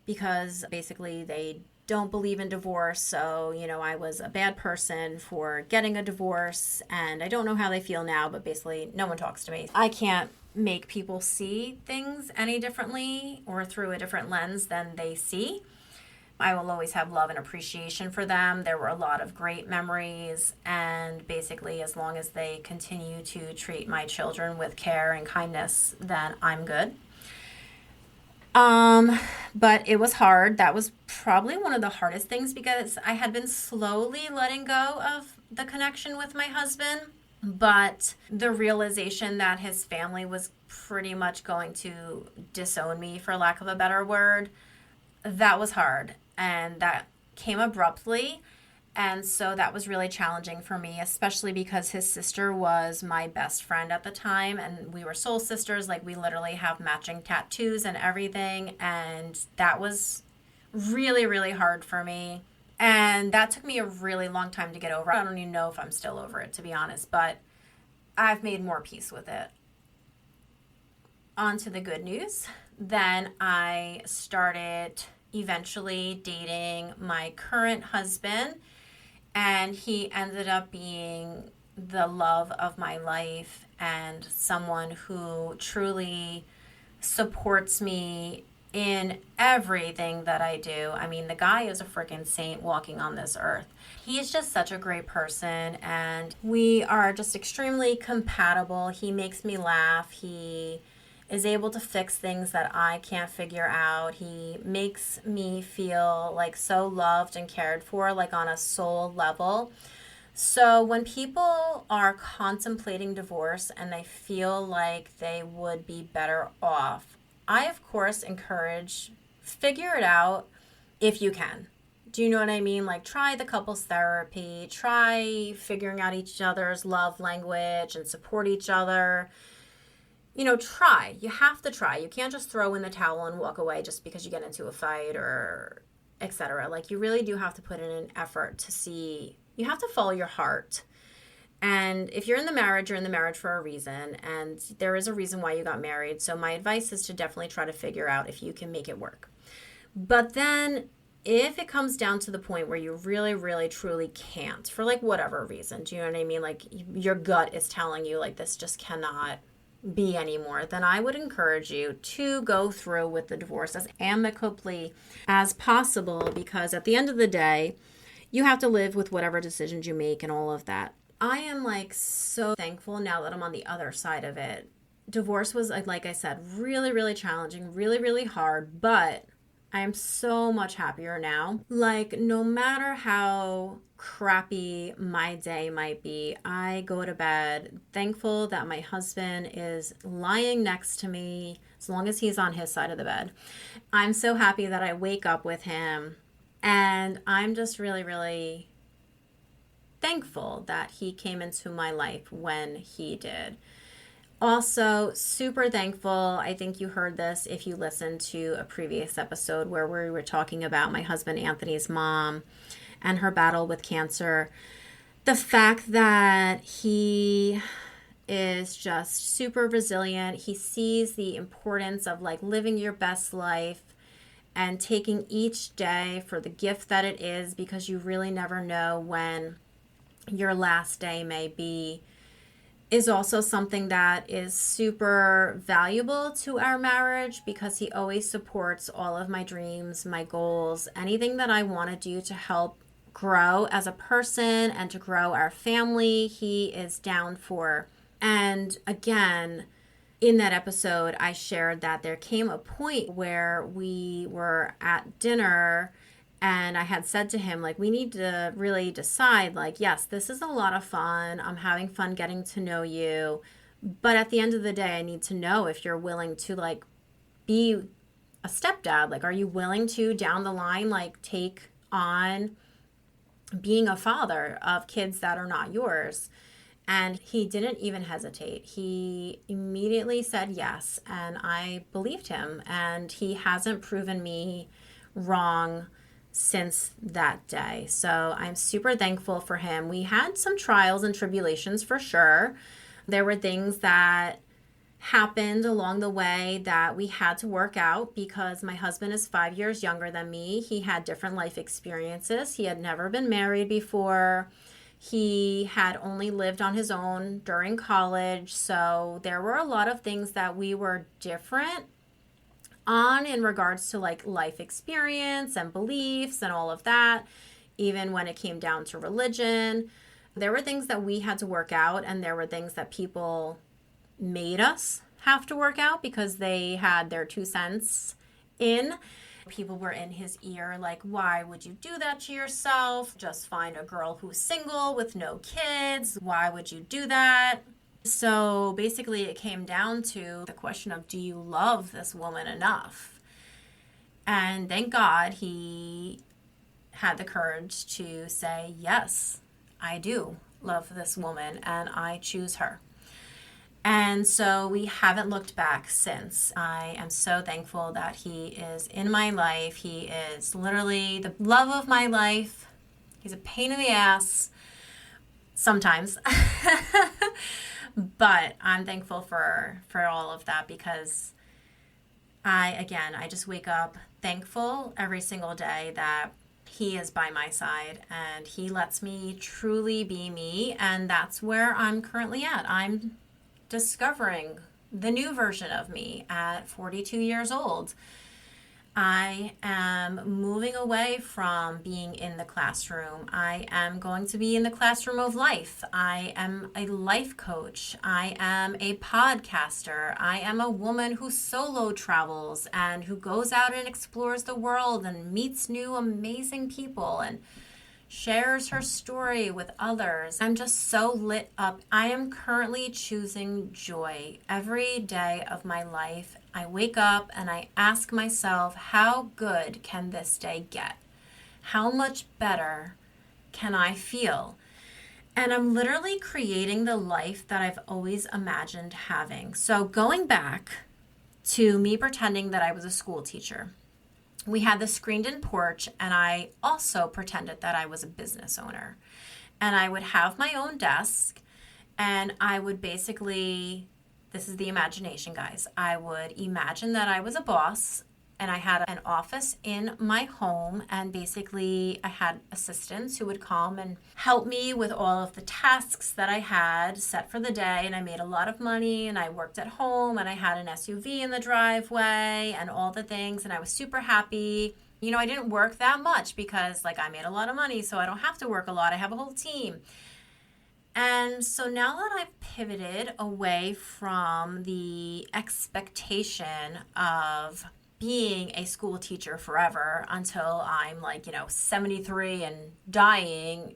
because basically they don't believe in divorce. So, I was a bad person for getting a divorce, and I don't know how they feel now, but basically no one talks to me. I can't make people see things any differently or through a different lens than they see. I will always have love and appreciation for them. There were a lot of great memories, and basically as long as they continue to treat my children with care and kindness, then I'm good. But it was hard. That was probably one of the hardest things because I had been slowly letting go of the connection with my husband, but the realization that his family was pretty much going to disown me, for lack of a better word, that was hard. And that came abruptly. And so that was really challenging for me, especially because his sister was my best friend at the time. And we were soul sisters. Like, we literally have matching tattoos and everything. And that was really, really hard for me. And that took me a really long time to get over. I don't even know if I'm still over it, to be honest. But I've made more peace with it. On to the good news. Then I started eventually dating my current husband. And he ended up being the love of my life and someone who truly supports me in everything that I do. I mean, the guy is a freaking saint walking on this earth. He's just such a great person, and we are just extremely compatible. He makes me laugh. He is able to fix things that I can't figure out. He makes me feel like so loved and cared for, like on a soul level. So when people are contemplating divorce and they feel like they would be better off, I of course encourage figure it out if you can. Do you know what I mean? Like, try the couples therapy, try figuring out each other's love language and support each other. Try. You have to try. You can't just throw in the towel and walk away just because you get into a fight or etc. Like, you really do have to put in an effort to see. You have to follow your heart. And if you're in the marriage, you're in the marriage for a reason. And there is a reason why you got married. So my advice is to definitely try to figure out if you can make it work. But then if it comes down to the point where you really, really, truly can't, for like whatever reason, do you know what I mean? Like, your gut is telling you like this just cannot be anymore, then I would encourage you to go through with the divorce as amicably as possible, because at the end of the day, you have to live with whatever decisions you make and all of that. I am like so thankful now that I'm on the other side of it. Divorce was, like I said, really, really challenging, really, really hard, but I am so much happier now. Like, no matter how crappy my day might be, I go to bed thankful that my husband is lying next to me as long as he's on his side of the bed. I'm so happy that I wake up with him, and I'm just really, really thankful that he came into my life when he did. Also, super thankful. I think you heard this if you listened to a previous episode where we were talking about my husband Anthony's mom and her battle with cancer. The fact that he is just super resilient. He sees the importance of like living your best life and taking each day for the gift that it is, because you really never know when your last day may be, is also something that is super valuable to our marriage, because he always supports all of my dreams, my goals, anything that I want to do to help grow as a person and to grow our family. He is down for. And again, in that episode, I shared that there came a point where we were at dinner and I had said to him, like, we need to really decide, like, yes, this is a lot of fun. I'm having fun getting to know you. But at the end of the day, I need to know if you're willing to, like, be a stepdad. Like, are you willing to, down the line, like, take on being a father of kids that are not yours? And he didn't even hesitate. He immediately said yes. And I believed him. And he hasn't proven me wrong since that day. So I'm super thankful for him. We had some trials and tribulations for sure. There were things that happened along the way that we had to work out, because my husband is 5 years younger than me. He had different life experiences. He had never been married before. He had only lived on his own during college. So there were a lot of things that we were different on in regards to like life experience and beliefs and all of that. Even when it came down to religion, there were things that we had to work out, and there were things that people made us have to work out because they had their 2 cents in. People were in his ear like, why would you do that to yourself? Just find a girl who's single with no kids. Why would you do that? So basically it came down to the question of, do you love this woman enough? And thank God he had the courage to say, yes, I do love this woman and I choose her. And so we haven't looked back since. I am so thankful that he is in my life. He is literally the love of my life. He's a pain in the ass sometimes. But I'm thankful for all of that, because I just wake up thankful every single day that he is by my side and he lets me truly be me. And that's where I'm currently at. I'm discovering the new version of me at 42 years old. I am moving away from being in the classroom. I am going to be in the classroom of life. I am a life coach. I am a podcaster. I am a woman who solo travels and who goes out and explores the world and meets new amazing people and shares her story with others. I'm just so lit up. I am currently choosing joy every day of my life. I wake up and I ask myself, how good can this day get? How much better can I feel? And I'm literally creating the life that I've always imagined having. So going back to me pretending that I was a school teacher, we had the screened in porch, and I also pretended that I was a business owner. And I would have my own desk, and I would basically, this is the imagination, guys. I would imagine that I was a boss, and I had an office in my home, and basically I had assistants who would come and help me with all of the tasks that I had set for the day. And I made a lot of money, and I worked at home, and I had an SUV in the driveway and all the things, and I was super happy. You know, I didn't work that much because I made a lot of money, so I don't have to work a lot. I have a whole team. And so now that I've pivoted away from the expectation of being a school teacher forever until I'm 73 and dying,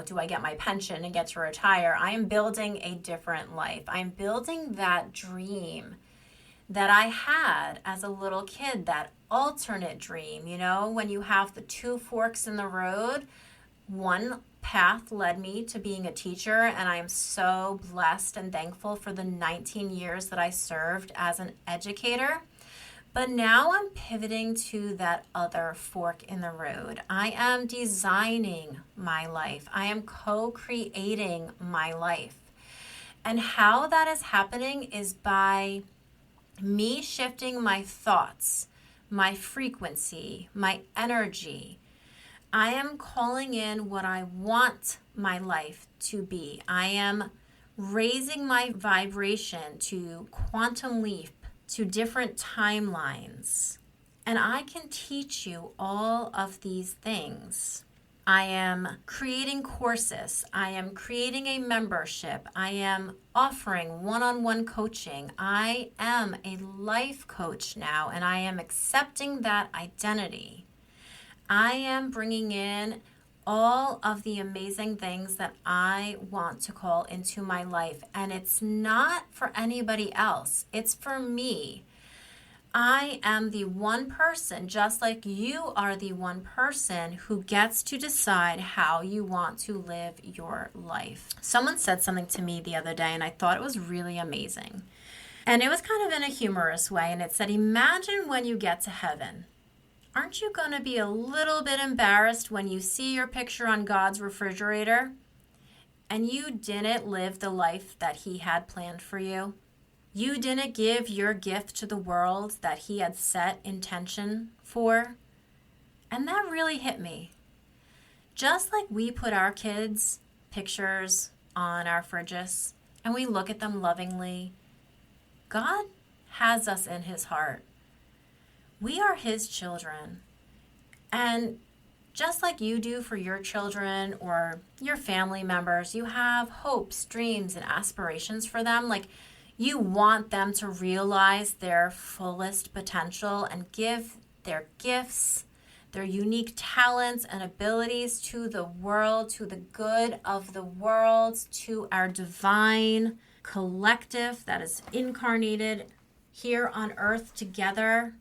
do I get my pension and get to retire? I am building a different life. I'm building that dream that I had as a little kid, that alternate dream, when you have the two forks in the road. One path led me to being a teacher, and I am so blessed and thankful for the 19 years that I served as an educator. But now I'm pivoting to that other fork in the road. I am designing my life. I am co-creating my life. And how that is happening is by me shifting my thoughts, my frequency, my energy. I am calling in what I want my life to be. I am raising my vibration to quantum leap, to different timelines. And I can teach you all of these things. I am creating courses. I am creating a membership. I am offering one-on-one coaching. I am a life coach now, and I am accepting that identity. I am bringing in all of the amazing things that I want to call into my life. And it's not for anybody else. It's for me. I am the one person, just like you are the one person, who gets to decide how you want to live your life. Someone said something to me the other day, and I thought it was really amazing. And it was kind of in a humorous way. And it said, imagine when you get to heaven. Aren't you going to be a little bit embarrassed when you see your picture on God's refrigerator and you didn't live the life that He had planned for you? You didn't give your gift to the world that He had set intention for? And that really hit me. Just like we put our kids' pictures on our fridges and we look at them lovingly, God has us in His heart. We are His children. And just like you do for your children or your family members, you have hopes, dreams, and aspirations for them. You want them to realize their fullest potential and give their gifts, their unique talents and abilities to the world, to the good of the world, to our divine collective that is incarnated here on earth together.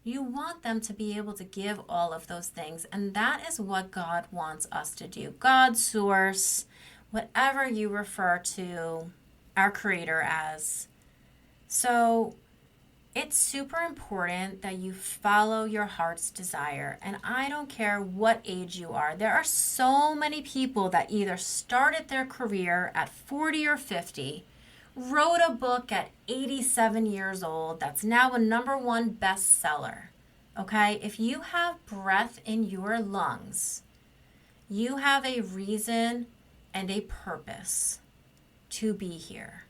You want them to be able to give all of those things. And that is what God wants us to do. God, source, whatever you refer to our Creator as. So it's super important that you follow your heart's desire. And I don't care what age you are. There are so many people that either started their career at 40 or 50, wrote a book at 87 years old that's now a #1 bestseller. Okay? If you have breath in your lungs, you have a reason and a purpose to be here.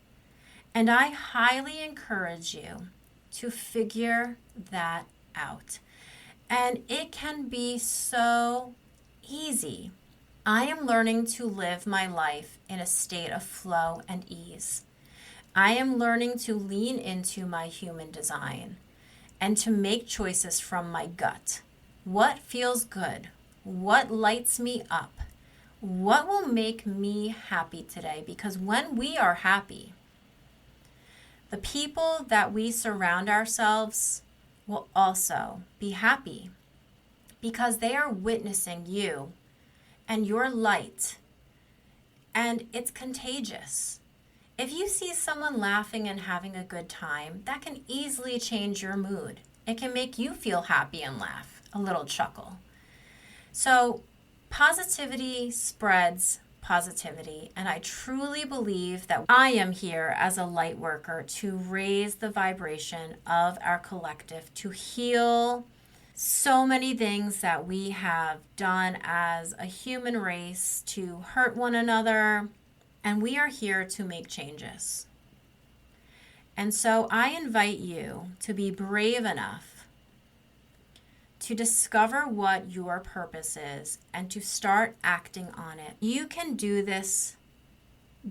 And I highly encourage you to figure that out. And it can be so easy. I am learning to live my life in a state of flow and ease. I am learning to lean into my human design and to make choices from my gut. What feels good? What lights me up? What will make me happy today? Because when we are happy, the people that we surround ourselves will also be happy because they are witnessing you and your light, and it's contagious. If you see someone laughing and having a good time, that can easily change your mood. It can make you feel happy and laugh, a little chuckle. So positivity spreads positivity, and I truly believe that I am here as a light worker to raise the vibration of our collective, to heal so many things that we have done as a human race to hurt one another, and we are here to make changes. And so I invite you to be brave enough to discover what your purpose is and to start acting on it. You can do this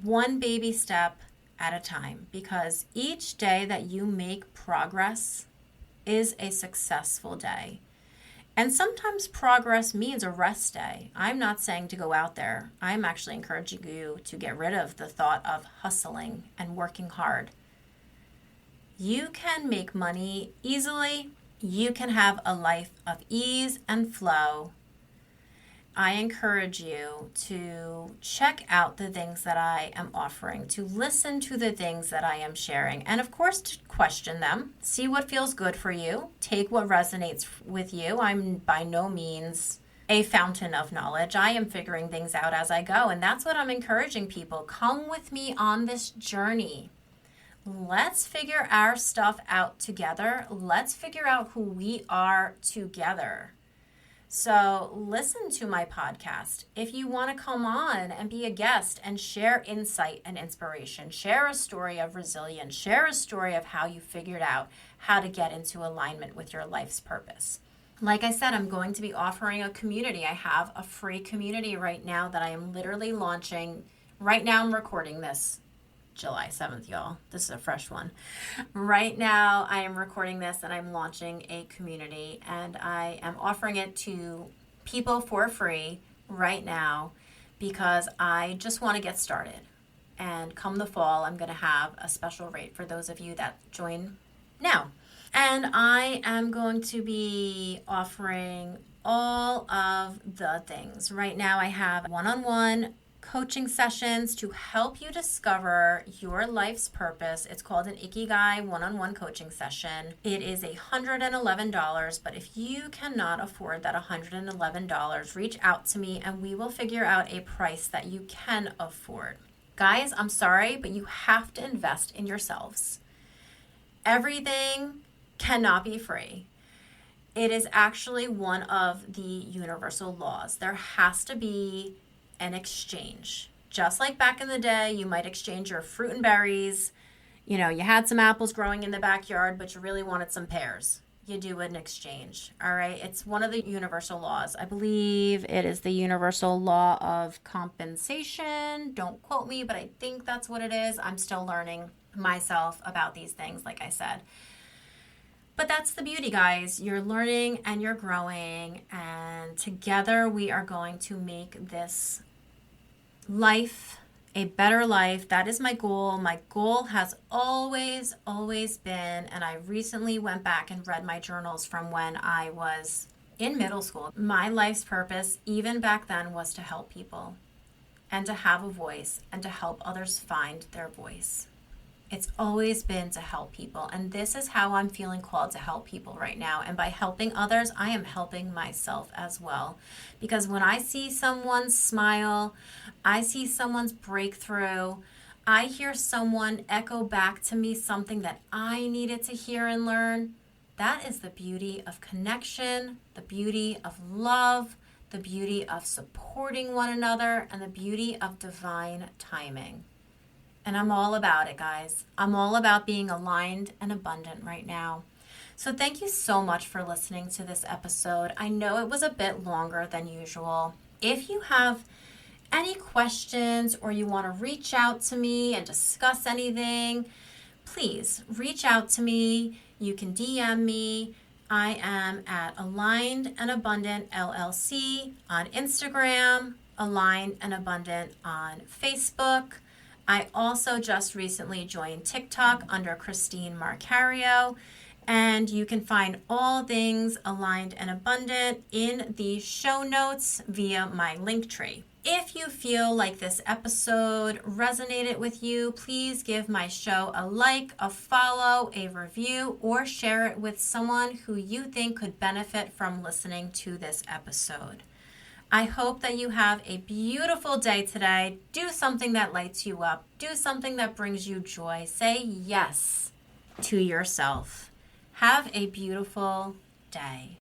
one baby step at a time, because each day that you make progress is a successful day. And sometimes progress means a rest day. I'm not saying to go out there. I'm actually encouraging you to get rid of the thought of hustling and working hard. You can make money easily. You can have a life of ease and flow. I encourage you to check out the things that I am offering, to listen to the things that I am sharing, and of course to question them, see what feels good for you, take what resonates with you. I'm by no means a fountain of knowledge. I am figuring things out as I go, and that's what I'm encouraging people. Come with me on this journey. Let's figure our stuff out together. Let's figure out who we are together. So listen to my podcast. If you want to come on and be a guest and share insight and inspiration, share a story of resilience, share a story of how you figured out how to get into alignment with your life's purpose. Like I said, I'm going to be offering a community. I have a free community right now that I am literally launching. Right now I'm recording this July 7th, y'all. This is a fresh one. Right now, I am recording this and I'm launching a community, and I am offering it to people for free right now because I just want to get started. And come the fall, I'm going to have a special rate for those of you that join now. And I am going to be offering all of the things. Right now, I have one-on-one coaching sessions to help you discover your life's purpose. It's called an Ikigai one-on-one coaching session. It is $111, but if you cannot afford that $111, reach out to me and we will figure out a price that you can afford. Guys, I'm sorry, but you have to invest in yourselves. Everything cannot be free. It is actually one of the universal laws. There has to be an exchange. Just like back in the day, you might exchange your fruit and berries. You know, you had some apples growing in the backyard, but you really wanted some pears. You do an exchange. All right. It's one of the universal laws. I believe it is the universal law of compensation. Don't quote me, but I think that's what it is. I'm still learning myself about these things, like I said. But that's the beauty, guys. You're learning and you're growing, and together we are going to make this life a better life. That is my goal. My goal has always been, and I recently went back and read my journals from when I was in middle school. My life's purpose, even back then, was to help people and to have a voice and to help others find their voice. It's always been to help people, and this is how I'm feeling called to help people right now. And by helping others, I am helping myself as well. Because when I see someone smile, I see someone's breakthrough, I hear someone echo back to me something that I needed to hear and learn, that is the beauty of connection, the beauty of love, the beauty of supporting one another, and the beauty of divine timing. And I'm all about it, guys. I'm all about being aligned and abundant right now. So thank you so much for listening to this episode. I know it was a bit longer than usual. If you have any questions or you want to reach out to me and discuss anything, please reach out to me. You can DM me. I am at Aligned and Abundant LLC on Instagram, Aligned and Abundant on Facebook. I also just recently joined TikTok under Christine Marcario. And you can find all things Aligned and Abundant in the show notes via my link tree. If you feel like this episode resonated with you, please give my show a like, a follow, a review, or share it with someone who you think could benefit from listening to this episode. I hope that you have a beautiful day today. Do something that lights you up. Do something that brings you joy. Say yes to yourself. Have a beautiful day.